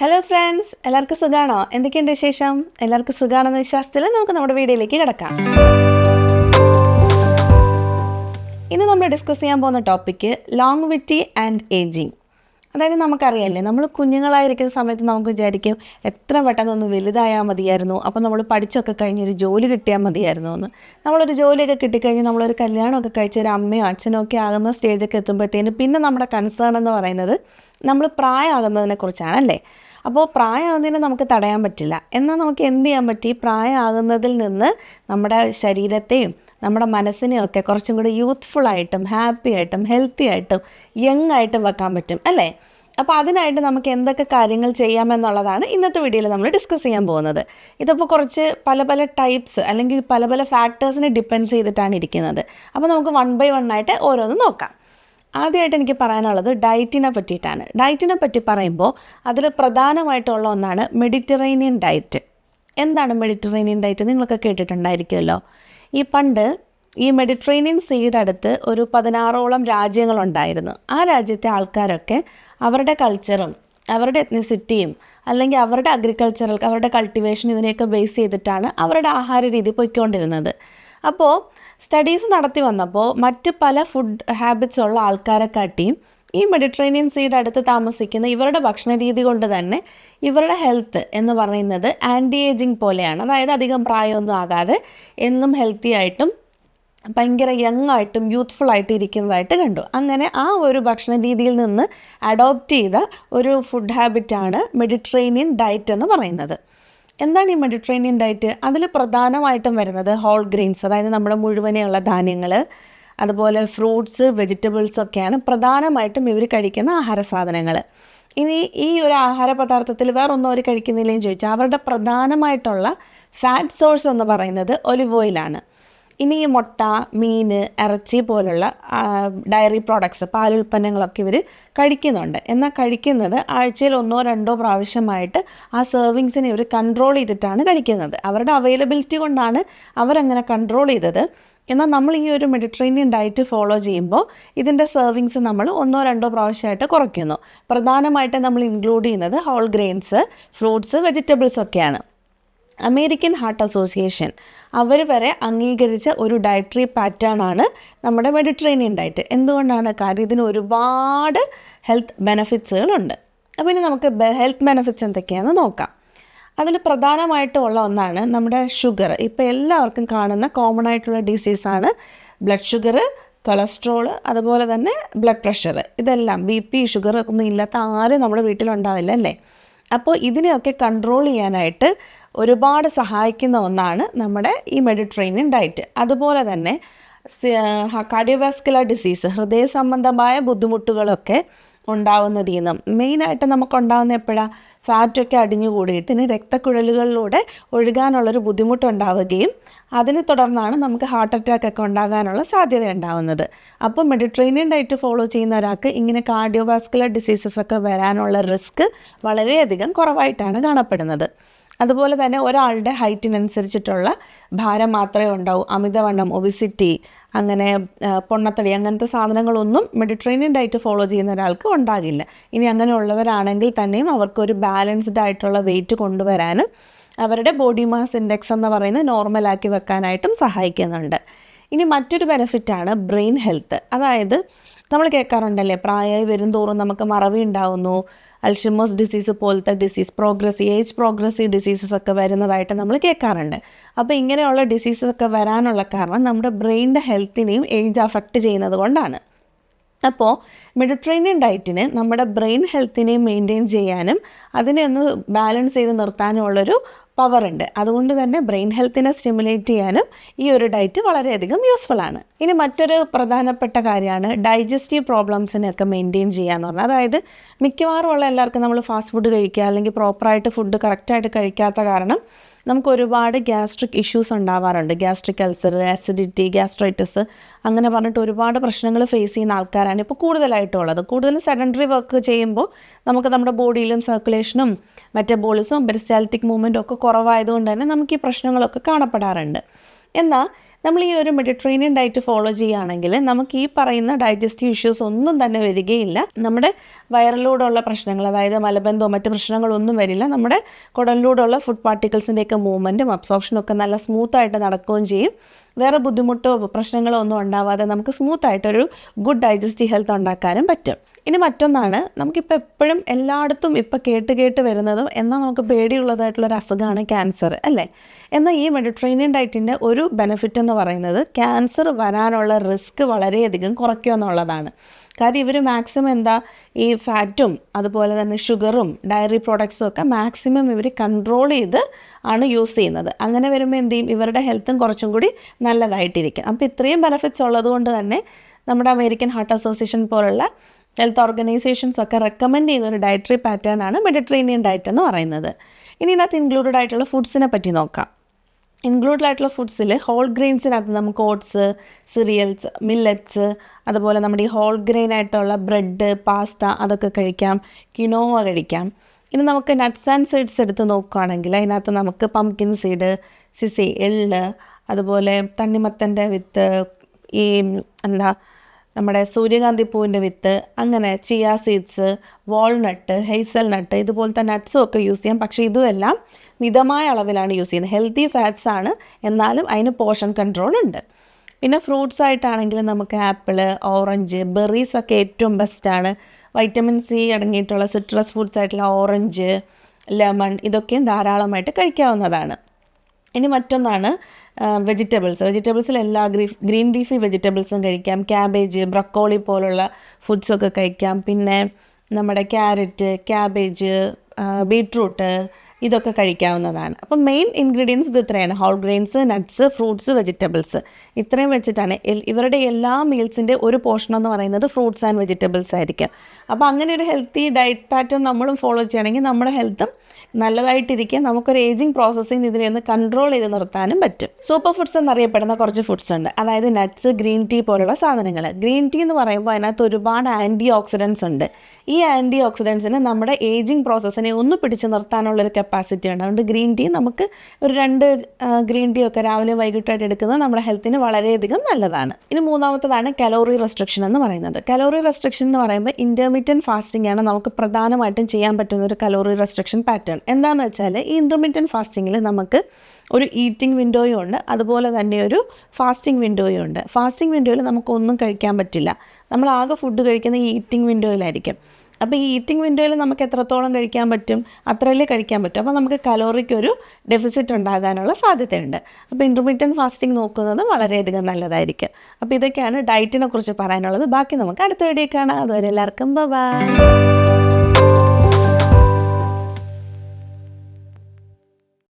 Hello friends, എല്ലാവർക്കും സുഖമാണോ? എന്തൊക്കെയുണ്ട് വിശേഷം? എല്ലാവർക്കും സുഖമാണെന്ന വിശ്വാസത്തിൽ നമുക്ക് നമ്മുടെ വീഡിയോയിലേക്ക് കിടക്കാം. ഇന്ന് നമ്മൾ ഡിസ്കസ് ചെയ്യാൻ പോകുന്ന ടോപ്പിക്ക് ലോങ്വിറ്റി ആൻഡ് ഏജിങ്. അതായത് നമുക്കറിയാമല്ലേ, നമ്മൾ കുഞ്ഞുങ്ങളായിരിക്കുന്ന സമയത്ത് നമുക്ക് വിചാരിക്കും എത്ര പെട്ടെന്നൊന്ന് വലുതായാൽ മതിയായിരുന്നു, അപ്പോൾ നമ്മൾ പഠിച്ചൊക്കെ കഴിഞ്ഞൊരു ജോലി കിട്ടിയാൽ മതിയായിരുന്നു എന്ന്. നമ്മളൊരു ജോലിയൊക്കെ കിട്ടിക്കഴിഞ്ഞ് നമ്മളൊരു കല്യാണമൊക്കെ കഴിച്ച് ഒരു അമ്മയോ അച്ഛനോ ഒക്കെ ആകുന്ന സ്റ്റേജൊക്കെ എത്തുമ്പോഴത്തേന് പിന്നെ നമ്മുടെ കൺസേൺ എന്ന് പറയുന്നത് നമ്മൾ പ്രായമാകുന്നതിനെ കുറിച്ചാണല്ലേ. അപ്പോൾ പ്രായമാകുന്നതിനെ നമുക്ക് തടയാൻ പറ്റില്ല. എന്നാൽ നമുക്ക് എന്ത് ചെയ്യാൻ പറ്റി? പ്രായമാകുന്നതിൽ നിന്ന് നമ്മുടെ ശരീരത്തെയും നമ്മുടെ മനസ്സിനെയും ഒക്കെ കുറച്ചും കൂടി യൂത്ത്ഫുള്ളായിട്ടും ഹാപ്പി ആയിട്ടും ഹെൽത്തി ആയിട്ടും യങ് ആയിട്ടും വെക്കാൻ പറ്റും അല്ലേ. അപ്പോൾ അതിനായിട്ട് നമുക്ക് എന്തൊക്കെ കാര്യങ്ങൾ ചെയ്യാമെന്നുള്ളതാണ് ഇന്നത്തെ വീഡിയോയിൽ നമ്മൾ ഡിസ്കസ് ചെയ്യാൻ പോകുന്നത്. ഇതിപ്പോൾ കുറച്ച് പല പല ടൈപ്സ് അല്ലെങ്കിൽ പല പല ഫാക്ടേഴ്സിനെ ഡിപ്പെൻഡ് ചെയ്തിട്ടാണ് ഇരിക്കുന്നത്. അപ്പോൾ നമുക്ക് 1 by 1 ആയിട്ട് ഓരോന്ന് നോക്കാം. ആദ്യമായിട്ട് എനിക്ക് പറയാനുള്ളത് ഡയറ്റിനെ പറ്റിയിട്ടാണ്. ഡയറ്റിനെ പറ്റി പറയുമ്പോൾ അതിൽ പ്രധാനമായിട്ടുള്ള ഒന്നാണ് മെഡിറ്ററേനിയൻ ഡയറ്റ്. എന്താണ് മെഡിറ്ററേനിയൻ ഡയറ്റ്? നിങ്ങളൊക്കെ കേട്ടിട്ടുണ്ടായിരിക്കുമല്ലോ. പണ്ട് ഈ മെഡിറ്ററേനിയൻ സീയുടെ അടുത്ത് ഒരു 16ഓളം രാജ്യങ്ങളുണ്ടായിരുന്നു. ആ രാജ്യത്തെ ആൾക്കാരൊക്കെ അവരുടെ കൾച്ചറും അവരുടെ എത്നിസിറ്റിയും അല്ലെങ്കിൽ അവരുടെ അഗ്രികൾച്ചറൽ അവരുടെ കൾട്ടിവേഷൻ ഇതിനെയൊക്കെ ബേസ് ചെയ്തിട്ടാണ് അവരുടെ ആഹാര രീതി പോയിക്കൊണ്ടിരുന്നത്. അപ്പോൾ സ്റ്റഡീസ് നടത്തി വന്നപ്പോൾ മറ്റ് പല ഫുഡ് ഹാബിറ്റ്സ് ഉള്ള ആൾക്കാരെക്കാട്ടിയും ഈ മെഡിറ്ററേനിയൻ സീയുടെ അടുത്ത് താമസിക്കുന്ന ഇവരുടെ ഭക്ഷണ രീതി കൊണ്ട് തന്നെ ഇവരുടെ ഹെൽത്ത് എന്ന് പറയുന്നത് ആൻറ്റി ഏജിങ് പോലെയാണ്. അതായത് അധികം പ്രായമൊന്നും ആകാതെ എന്നും ഹെൽത്തി ആയിട്ടും ഭയങ്കര യങ് ആയിട്ടും യൂത്ത്ഫുൾ ആയിട്ട് ഇരിക്കുന്നതായിട്ട് കണ്ടു. അങ്ങനെ ആ ഒരു ഭക്ഷണ രീതിയിൽ നിന്ന് അഡോപ്റ്റ് ചെയ്ത ഒരു ഫുഡ് ഹാബിറ്റാണ് മെഡിറ്ററേനിയൻ ഡയറ്റ് എന്ന് പറയുന്നത്. എന്താണ് ഈ മെഡിറ്ററേനിയൻ ഡയറ്റ്? അതിൽ പ്രധാനമായിട്ടും വരുന്നത് ഹോൾ ഗ്രെയിൻസ്, അതായത് നമ്മുടെ മുഴുവനെയുള്ള ധാന്യങ്ങൾ, അതുപോലെ ഫ്രൂട്ട്സ്, വെജിറ്റബിൾസ് ഒക്കെയാണ് പ്രധാനമായിട്ടും ഇവർ കഴിക്കുന്ന ആഹാര സാധനങ്ങൾ. ഇനി ഈ ഒരു ആഹാര പദാർത്ഥത്തിൽ വേറൊന്നും അവർ കഴിക്കുന്നില്ലെന്ന് ചോദിച്ചാൽ അവരുടെ പ്രധാനമായിട്ടുള്ള ഫാറ്റ് സോഴ്സ് എന്ന് പറയുന്നത് ഒലിവ് ഓയിലാണ്. ഇനി ഈ മുട്ട, മീൻ, ഇറച്ചി പോലുള്ള ഡയറി പ്രോഡക്ട്സ്, പാലുൽപ്പന്നങ്ങളൊക്കെ ഇവർ കഴിക്കുന്നുണ്ട്. എന്നാൽ കഴിക്കുന്നത് ആഴ്ചയിൽ 1-2 പ്രാവശ്യമായിട്ട് ആ സെർവിങ്സിനെ ഇവർ കൺട്രോൾ ചെയ്തിട്ടാണ് കഴിക്കുന്നത്. അവരുടെ അവൈലബിലിറ്റി കൊണ്ടാണ് അവരങ്ങനെ കൺട്രോൾ ചെയ്തത്. എന്നാൽ നമ്മൾ ഈ ഒരു മെഡിറ്ററേനിയൻ ഡയറ്റ് ഫോളോ ചെയ്യുമ്പോൾ ഇതിൻ്റെ സെർവിങ്സ് നമ്മൾ 1-2 പ്രാവശ്യമായിട്ട് കുറയ്ക്കുന്നു. പ്രധാനമായിട്ട് നമ്മൾ ഇൻക്ലൂഡ് ചെയ്യുന്നത് ഹോൾ ഗ്രെയിൻസ്, ഫ്രൂട്ട്സ്, വെജിറ്റബിൾസ് ഒക്കെയാണ്. അമേരിക്കൻ ഹാർട്ട് അസോസിയേഷൻ അവർ വരെ അംഗീകരിച്ച ഒരു ഡയറ്ററി പാറ്റേൺ ആണ് നമ്മുടെ മെഡിറ്ററേനിയൻ ഡയറ്റ്. എന്തുകൊണ്ടാണ്? കാര്യം ഇതിന് ഒരുപാട് ഹെൽത്ത് ബെനഫിറ്റ്സുകളുണ്ട്. അപ്പോൾ ഇനി നമുക്ക് ഹെൽത്ത് ബെനഫിറ്റ്സ് എന്തൊക്കെയാണെന്ന് നോക്കാം. അതിൽ പ്രധാനമായിട്ടുള്ള ഒന്നാണ് നമ്മുടെ ഷുഗർ. ഇപ്പോൾ എല്ലാവർക്കും കാണുന്ന കോമൺ ആയിട്ടുള്ള ഡിസീസാണ് ബ്ലഡ് ഷുഗർ, കൊളസ്ട്രോൾ, അതുപോലെ തന്നെ ബ്ലഡ് പ്രഷർ. ഇതെല്ലാം BP, ഷുഗർ ഒന്നും ഇല്ലാത്ത ആരും നമ്മുടെ വീട്ടിലുണ്ടാവില്ല അല്ലേ. അപ്പോൾ ഇതിനെയൊക്കെ കൺട്രോൾ ചെയ്യാനായിട്ട് ഒരുപാട് സഹായിക്കുന്ന ഒന്നാണ് നമ്മുടെ ഈ മെഡിറ്ററേനിയൻ ഡയറ്റ്. അതുപോലെ തന്നെ കാർഡിയോവാസ്കുലർ ഡിസീസ്, ഹൃദയ സംബന്ധമായ ബുദ്ധിമുട്ടുകളൊക്കെ ഉണ്ടാവുന്നതിൽ നിന്നും മെയിനായിട്ട് നമുക്കുണ്ടാകുന്ന എപ്പോഴാണ്? ഫാറ്റൊക്കെ അടിഞ്ഞു കൂടിയിട്ട് രക്തക്കുഴലുകളിലൂടെ ഒഴുകാനുള്ളൊരു ബുദ്ധിമുട്ടുണ്ടാവുകയും അതിനെ തുടർന്നാണ് നമുക്ക് ഹാർട്ട് അറ്റാക്ക് ഒക്കെ ഉണ്ടാകാനുള്ള സാധ്യത ഉണ്ടാവുന്നത്. അപ്പോൾ മെഡിറ്ററേനിയൻ ഡയറ്റ് ഫോളോ ചെയ്യുന്ന ഒരാൾക്ക് ഇങ്ങനെ കാർഡിയോവാസ്കുലർ ഡിസീസസ് ഒക്കെ വരാനുള്ള റിസ്ക് വളരെയധികം കുറവായിട്ടാണ് കാണപ്പെടുന്നത്. അതുപോലെ തന്നെ ഒരാളുടെ ഹൈറ്റിനനുസരിച്ചിട്ടുള്ള ഭാരം മാത്രമേ ഉണ്ടാവൂ. അമിതവണ്ണം, ഒബിസിറ്റി, അങ്ങനെ പൊണ്ണത്തടി അങ്ങനത്തെ സാധനങ്ങളൊന്നും മെഡിറ്ററേനിയൻ ഡയറ്റ് ഫോളോ ചെയ്യുന്ന ഒരാൾക്ക് ഉണ്ടാകില്ല. ഇനി അങ്ങനെയുള്ളവരാണെങ്കിൽ തന്നെയും അവർക്കൊരു ബാലൻസ്ഡ് ആയിട്ടുള്ള വെയിറ്റ് കൊണ്ടുവരാനും അവരുടെ ബോഡി മാസ് ഇൻഡെക്സ് എന്ന് പറയുന്നത് നോർമലാക്കി വെക്കാനായിട്ടും സഹായിക്കുന്നുണ്ട്. ഇനി മറ്റൊരു ബെനിഫിറ്റാണ് ബ്രെയിൻ ഹെൽത്ത്. അതായത് നമ്മൾ കേൾക്കാറുണ്ടല്ലേ, പ്രായമായി വരും തോറും നമുക്ക് മറവി ഉണ്ടാവുന്നു, അൽഷിമേഴ്സ് ഡിസീസ് പോലത്തെ ഡിസീസ്, ഏജ് പ്രോഗ്രസീവ് ഡിസീസസ് ഒക്കെ വരുന്നതായിട്ട് നമ്മൾ കേൾക്കാറുണ്ട്. അപ്പോൾ ഇങ്ങനെയുള്ള ഡിസീസസ് ഒക്കെ വരാനുള്ള കാരണം നമ്മുടെ ബ്രെയിനിൻ്റെ ഹെൽത്തിനെയും ഏജ് അഫക്റ്റ് ചെയ്യുന്നത് കൊണ്ടാണ്. അപ്പോൾ മെഡിറ്ററേനിയൻ ഡയറ്റിന് നമ്മുടെ ബ്രെയിൻ ഹെൽത്തിനെയും മെയിൻറ്റെയിൻ ചെയ്യാനും അതിനെ ഒന്ന് ബാലൻസ് ചെയ്ത് നിർത്താനുമുള്ളൊരു പവറുണ്ട്. അതുകൊണ്ട് തന്നെ ബ്രെയിൻ ഹെൽത്തിനെ സ്റ്റിമുലേറ്റ് ചെയ്യാനും ഈ ഒരു ഡയറ്റ് വളരെയധികം യൂസ്ഫുൾ ആണ്. ഇനി മറ്റൊരു പ്രധാനപ്പെട്ട കാര്യമാണ് ഡൈജസ്റ്റീവ് പ്രോബ്ലംസിനെയൊക്കെ മെയിൻറ്റെയിൻ ചെയ്യുക എന്ന് പറഞ്ഞാൽ. അതായത് മിക്കവാറും ഉള്ള എല്ലാവർക്കും നമ്മൾ ഫാസ്റ്റ് ഫുഡ് കഴിക്കുക അല്ലെങ്കിൽ പ്രോപ്പറായിട്ട് ഫുഡ് കറക്റ്റായിട്ട് കഴിക്കാത്ത കാരണം നമുക്ക് ഒരുപാട് ഗ്യാസ്ട്രിക് ഇഷ്യൂസ് ഉണ്ടാവാറുണ്ട്. ഗ്യാസ്ട്രിക് അൾസർ, ആസിഡിറ്റി, ഗ്യാസ്ട്രൈറ്റിസ് അങ്ങനെ പറഞ്ഞിട്ട് ഒരുപാട് പ്രശ്നങ്ങൾ ഫേസ് ചെയ്യുന്ന ആൾക്കാരാണ് ഇപ്പോൾ കൂടുതലായിട്ടുള്ളത്. കൂടുതലും സെഡൻറ്ററി വർക്ക് ചെയ്യുമ്പോൾ നമുക്ക് നമ്മുടെ ബോഡിയിലും സർക്കുലേഷനും മെറ്റബോളിസവും പെരിസ്റ്റാൽറ്റിക് മൂവ്മെൻറ്റും ഒക്കെ കുറവായതുകൊണ്ട് തന്നെ നമുക്ക് ഈ പ്രശ്നങ്ങളൊക്കെ കാണപ്പെടാറുണ്ട്. എന്നാൽ നമ്മൾ ഈ ഒരു മെഡിറ്ററേനിയൻ ഡയറ്റ് ഫോളോ ചെയ്യുകയാണെങ്കിൽ നമുക്ക് ഈ പറയുന്ന ഡൈജസ്റ്റീവ് ഇഷ്യൂസ് ഒന്നും തന്നെ വരികയില്ല. നമ്മുടെ വയറിലൂടെയുള്ള പ്രശ്നങ്ങൾ, അതായത് മലബന്ധമോ മറ്റ് പ്രശ്നങ്ങളൊന്നും വരില്ല. നമ്മുടെ കുടലിലൂടെയുള്ള ഫുഡ് പാർട്ടിക്കിൾസിൻ്റെയൊക്കെ മൂവ്മെൻറ്റും അബ്സോർപ്ഷനും ഒക്കെ നല്ല സ്മൂത്തായിട്ട് നടക്കുകയും ചെയ്യും. വേറെ ബുദ്ധിമുട്ടോ പ്രശ്നങ്ങളോ ഒന്നും ഉണ്ടാവാതെ നമുക്ക് സ്മൂത്തായിട്ടൊരു ഗുഡ് ഡൈജസ്റ്റീവ് ഹെൽത്ത് ഉണ്ടാക്കാനും പറ്റും. ഇനി മറ്റൊന്നാണ്, നമുക്കിപ്പോൾ എപ്പോഴും എല്ലായിടത്തും ഇപ്പോൾ കേട്ട് വരുന്നതും എന്നാൽ നമുക്ക് പേടിയുള്ളതായിട്ടുള്ളൊരു അസുഖമാണ് ക്യാൻസർ, അല്ലേ? എന്നാൽ ഈ മെഡിറ്ററേനിയൻ ഡയറ്റിൻ്റെ ഒരു ബെനിഫിറ്റ് എന്ന് പറയുന്നത് ക്യാൻസർ വരാനുള്ള റിസ്ക് വളരെയധികം കുറയ്ക്കുക എന്നുള്ളതാണ്. കാര്യം ഇവർ മാക്സിമം ഈ ഫാറ്റും അതുപോലെ തന്നെ ഷുഗറും ഡയറി പ്രോഡക്ട്സും ഒക്കെ മാക്സിമം ഇവർ കൺട്രോൾ ചെയ്ത് ആണ് യൂസ് ചെയ്യുന്നത്. അങ്ങനെ വരുമ്പോൾ എന്ത് ചെയ്യും, ഇവരുടെ ഹെൽത്തും കുറച്ചും കൂടി നല്ലതായിട്ടിരിക്കും. അപ്പോൾ ഇത്രയും ബെനിഫിറ്റ്സ് ഉള്ളതുകൊണ്ട് തന്നെ നമ്മുടെ അമേരിക്കൻ ഹാർട്ട് അസോസിയേഷൻ പോലുള്ള ഹെൽത്ത് ഓർഗനൈസേഷൻസ് ഒക്കെ റെക്കമെൻഡ് ചെയ്യുന്ന ഒരു ഡയറ്ററി പാറ്റേൺ ആണ് മെഡിറ്ററേനിയൻ ഡയറ്റ് എന്ന് പറയുന്നത്. ഇനി ഇതിനകത്ത് ഇൻക്ലൂഡഡ് ആയിട്ടുള്ള ഫുഡ്സിനെ പറ്റി നോക്കാം. ഇൻക്ലൂഡഡ് ആയിട്ടുള്ള ഫുഡ്സിൽ ഹോൾ ഗ്രെയിൻസിനകത്ത് നമുക്ക് ഓട്സ്, സിറിയൽസ്, മില്ലറ്റ്സ്, അതുപോലെ നമ്മുടെ ഈ ഹോൾ ഗ്രെയിൻ ആയിട്ടുള്ള ബ്രെഡ്, പാസ്ത അതൊക്കെ കഴിക്കാം. കിനോവ കഴിക്കാം. ഇനി നമുക്ക് നട്ട്സ് ആൻഡ് സീഡ്സ് എടുത്ത് നോക്കുകയാണെങ്കിൽ അതിനകത്ത് നമുക്ക് പംകിൻ സീഡ്, എള്ള്, അതുപോലെ തണ്ണിമത്തൻ്റെ വിത്ത്, ഈ നമ്മുടെ സൂര്യകാന്തി പൂവിൻ്റെ വിത്ത്, അങ്ങനെ ചിയ സീഡ്സ്, വാൾനട്ട്, ഹേസൽ നട്ട് ഇതുപോലത്തെ നട്ട്സും ഒക്കെ യൂസ് ചെയ്യാം. പക്ഷേ ഇതുമെല്ലാം മിതമായ അളവിലാണ് യൂസ് ചെയ്യുന്നത്. ഹെൽത്തി ഫാറ്റ്സ് ആണ്, എന്നാലും അതിന് പോർഷൻ കൺട്രോൾ ഉണ്ട്. പിന്നെ ഫ്രൂട്ട്സ് ആയിട്ടാണെങ്കിൽ നമുക്ക് ആപ്പിള്, ഓറഞ്ച്, ബെറീസ് ഒക്കെ ഏറ്റവും ബെസ്റ്റാണ്. വൈറ്റമിൻ സി അടങ്ങിയിട്ടുള്ള സിട്രസ് ഫ്രൂട്ട്സ് ആയിട്ടുള്ള ഓറഞ്ച്, ലെമൺ ഇതൊക്കെയും ധാരാളമായിട്ട് കഴിക്കാവുന്നതാണ്. ഇനി മറ്റൊന്നാണ് വെജിറ്റബിൾസിൽ എല്ലാ ഗ്രീൻ ലീഫി വെജിറ്റബിൾസും കഴിക്കാം. ക്യാബേജ്, ബ്രക്കോളി പോലുള്ള ഫുഡ്സൊക്കെ കഴിക്കാം. പിന്നെ നമ്മുടെ ക്യാരറ്റ്, ക്യാബേജ്, ബീട്രൂട്ട് ഇതൊക്കെ കഴിക്കാവുന്നതാണ്. അപ്പം മെയിൻ ഇൻഗ്രീഡിയൻസ് ഇത് ഇത്രയാണ്: whole grains, nuts, fruits, vegetables. ഇത്രയും വെച്ചിട്ടാണ് ഇവരുടെ എല്ലാ മീൽസിൻ്റെ ഒരു പോർഷൻ എന്ന് പറയുന്നത് ഫ്രൂട്ട്സ് ആൻഡ് വെജിറ്റബിൾസ് ആയിരിക്കും. അപ്പോൾ അങ്ങനെ ഒരു ഹെൽത്തി ഡയറ്റ് പാറ്റേൺ നമ്മളും ഫോളോ ചെയ്യുകയാണെങ്കിൽ നമ്മുടെ ഹെൽത്തും നല്ലതായിട്ടിരിക്കുക. നമുക്കൊരു ഏജിങ് പ്രോസസ്സിങ് ഇതിനെ ഒന്ന് കൺട്രോൾ ചെയ്ത് നിർത്താനും പറ്റും. സൂപ്പർ ഫുഡ്സ് എന്നറിയപ്പെടുന്ന കുറച്ച് ഫുഡ്സ് ഉണ്ട്, അതായത് നട്ട്സ്, ഗ്രീൻ ടീ പോലുള്ള സാധനങ്ങൾ. ഗ്രീൻ ടീ എന്ന് പറയുമ്പോൾ അതിനകത്ത് ഒരുപാട് ആൻറ്റി ഓക്സിഡൻസ് ഉണ്ട്. ഈ ആൻറ്റി ഓക്സിഡൻസിന് നമ്മുടെ ഏജിങ് പ്രോസസ്സിനെ ഒന്ന് പിടിച്ച് നിർത്താനുള്ളൊരു കപ്പാസിറ്റി ഉണ്ട്. അതുകൊണ്ട് ഗ്രീൻ ടീ നമുക്ക് ഒരു 2 ഗ്രീൻ ടീ ഒക്കെ രാവിലെ വൈകിട്ടായിട്ട് എടുക്കുന്നത് നമ്മുടെ ഹെൽത്തിന് വളരെയധികം നല്ലതാണ്. ഇനി മൂന്നാമത്തതാണ് കലോറി റെസ്ട്രിക്ഷൻ എന്ന് പറയുന്നത്. കലോറി റെസ്ട്രിക്ഷൻ എന്ന് പറയുമ്പോൾ ഇൻ്റർമീഡിയൻറ്റ് ഫാസ്റ്റിംഗ് ആണ് നമുക്ക് പ്രധാനമായിട്ടും ചെയ്യാൻ പറ്റുന്ന ഒരു കലോറി റെസ്ട്രിക്ഷൻ പാറ്റേൺ. എന്താണെന്ന് വെച്ചാൽ ഈ ഇൻ്റർമീഡിയൻറ്റ് ഫാസ്റ്റിങ്ങിൽ നമുക്ക് ഒരു ഈറ്റിംഗ് വിൻഡോയും ഉണ്ട്, അതുപോലെ തന്നെ ഒരു ഫാസ്റ്റിംഗ് വിൻഡോയും ഉണ്ട്. ഫാസ്റ്റിംഗ് വിൻഡോയിൽ നമുക്കൊന്നും കഴിക്കാൻ പറ്റില്ല. നമ്മൾ ആകെ ഫുഡ് കഴിക്കുന്ന ഈ ഈറ്റിംഗ് വിൻഡോയിലായിരിക്കും. അപ്പോൾ ഈ ഈറ്റിംഗ് വിൻഡോയിൽ നമുക്ക് എത്രത്തോളം കഴിക്കാൻ പറ്റും അത്രയല്ലേ കഴിക്കാൻ പറ്റും. അപ്പോൾ നമുക്ക് കലോറിക്കൊരു ഡെഫിസിറ്റ് ഉണ്ടാകാനുള്ള സാധ്യതയുണ്ട്. അപ്പോൾ ഇൻ്റർമീഡിയൻറ്റ് ഫാസ്റ്റിംഗ് നോക്കുന്നത് വളരെയധികം നല്ലതായിരിക്കും. അപ്പോൾ ഇതൊക്കെയാണ് ഡയറ്റിനെ കുറിച്ച് പറയാനുള്ളത്. ബാക്കി നമുക്ക് അടുത്ത വീഡിയോ കാണാം. അതുവരെ എല്ലാവർക്കും ബൈ.